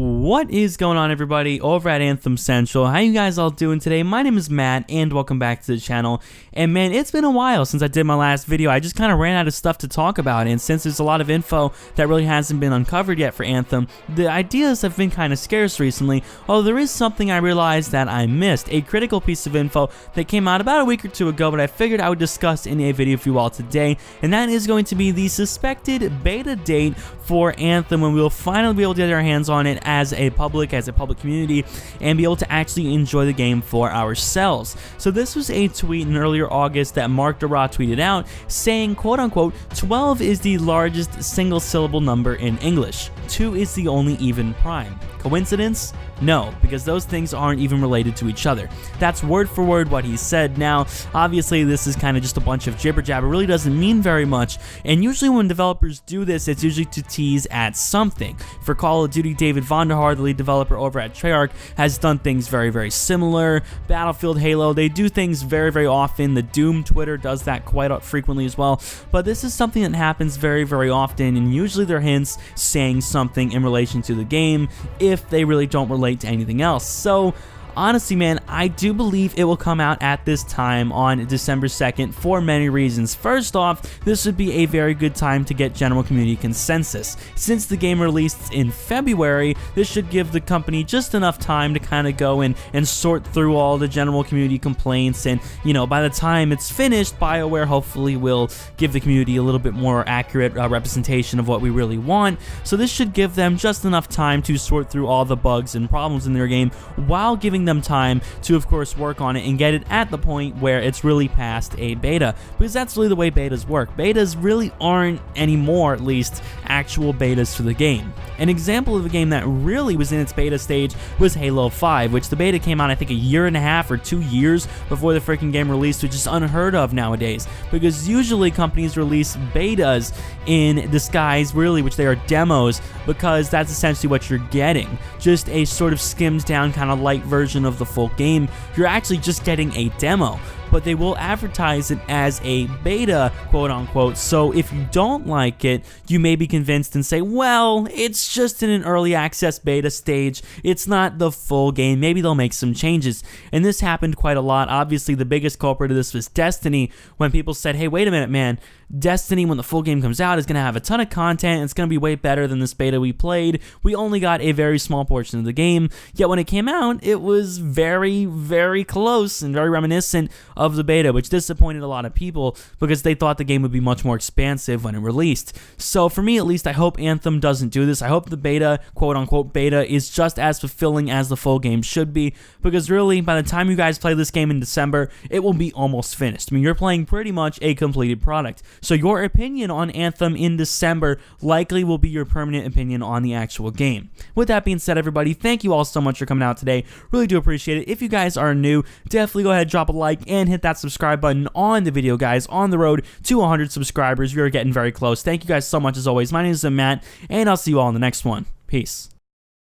What is going on, everybody, over at Anthem Central? How you guys all doing today? My name is Matt, and welcome back to the channel. And man, it's been a while since I did my last video. I just kind of ran out of stuff to talk about, and since there's a lot of info that really hasn't been uncovered yet for Anthem, the ideas have been kind of scarce recently, although there is something I realized that I missed, a critical piece of info that came out about a week or two ago, but I figured I would discuss in a video for you all today, and that is going to be the suspected beta date for Anthem, when we will finally be able to get our hands on it as a public community and be able to actually enjoy the game for ourselves. So this was a tweet in earlier August that Mark Dara tweeted out saying, quote unquote, 12 is the largest single syllable number in English. 2 is the only even prime. Coincidence? No, because those things aren't even related to each other. That's word for word what he said. Now, obviously this is kind of just a bunch of jibber jabber, really doesn't mean very much, and usually when developers do this, it's usually to tease at something. For Call of Duty, David Vonderhaar, the lead developer over at Treyarch, has done things very similar. Battlefield, Halo, they do things very often. The Doom Twitter does that quite frequently as well, but this is something that happens very often, and usually they're hints saying something in relation to the game if they really don't relate to anything else. So honestly, man, I do believe it will come out at this time on December 2nd for many reasons. First off, this would be a very good time to get general community consensus. Since the game released in February, this should give the company just enough time to kind of go in and sort through all the general community complaints, and, you know, by the time it's finished, BioWare hopefully will give the community a little bit more accurate representation of what we really want. So this should give them just enough time to sort through all the bugs and problems in their game while giving them time to, of course, work on it and get it at the point where it's really past a beta, because that's really the way betas work. Betas really aren't anymore, at least, actual betas for the game. An example of a game that really was in its beta stage was Halo 5, which the beta came out, I think, a year and a half or 2 years before the freaking game released, which is unheard of nowadays, because usually companies release betas in disguise, really, which they are demos, because that's essentially what you're getting, just a sort of skimmed down kind of light version of the full game. You're actually just getting a demo, but they will advertise it as a beta, quote unquote. So if you don't like it, you may be convinced and say, well, it's just in an early access beta stage, it's not the full game, maybe they'll make some changes. And this happened quite a lot. Obviously the biggest culprit of this was Destiny, when people said, hey, wait a minute, man, Destiny, when the full game comes out, is going to have a ton of content. It's going to be way better than this beta we played. We only got a very small portion of the game, yet when it came out, it was very close and very reminiscent of the beta, which disappointed a lot of people because they thought the game would be much more expansive when it released. So for me, at least, I hope Anthem doesn't do this. I hope the beta, quote unquote beta, is just as fulfilling as the full game should be, because really, by the time you guys play this game in December, it will be almost finished. I mean, you're playing pretty much a completed product. So your opinion on Anthem in December likely will be your permanent opinion on the actual game. With that being said, everybody, thank you all so much for coming out today. Really do appreciate it. If you guys are new, definitely go ahead, drop a like, and hit that subscribe button on the video, guys. On the road to 100 subscribers. We are getting very close. Thank you guys so much as always. My name is Matt, and I'll see you all in the next one. Peace.